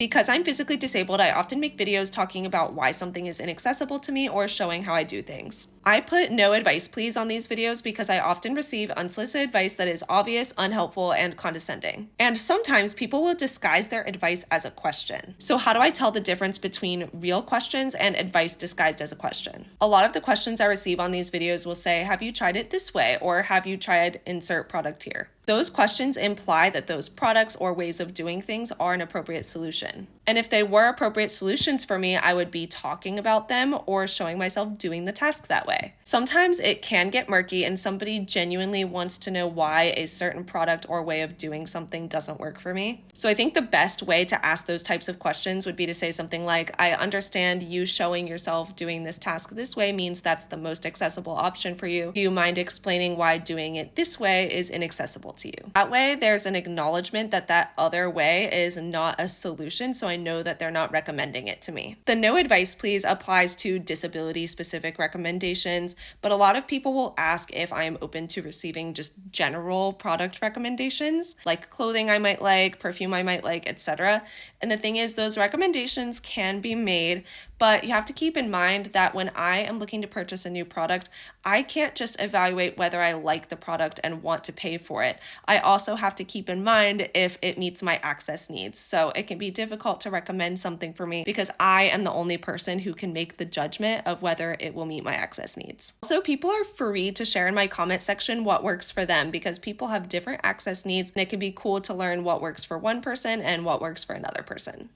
Because I'm physically disabled, I often make videos talking about why something is inaccessible to me or showing how I do things. I put no advice please on these videos because I often receive unsolicited advice that is obvious, unhelpful, and condescending. And sometimes people will disguise their advice as a question. So how do I tell the difference between real questions and advice disguised as a question? A lot of the questions I receive on these videos will say, have you tried it this way? Or have you tried insert product here? Those questions imply that those products or ways of doing things are an appropriate solution. And if they were appropriate solutions for me, I would be talking about them or showing myself doing the task that way. Sometimes it can get murky and somebody genuinely wants to know why a certain product or way of doing something doesn't work for me. So I think the best way to ask those types of questions would be to say something like, I understand you showing yourself doing this task this way means that's the most accessible option for you. Do you mind explaining why doing it this way is inaccessible to you? That way, there's an acknowledgement that that other way is not a solution, so I know that they're not recommending it to me. The no advice please applies to disability specific recommendations, but a lot of people will ask if I am open to receiving just general product recommendations, like clothing I might like, perfume I might like, etc. And the thing is, those recommendations can be made, but you have to keep in mind that when I am looking to purchase a new product, I can't just evaluate whether I like the product and want to pay for it. I also have to keep in mind if it meets my access needs. So it can be difficult to recommend something for me because I am the only person who can make the judgment of whether it will meet my access needs. Also, people are free to share in my comment section what works for them because people have different access needs and it can be cool to learn what works for one person and what works for another person.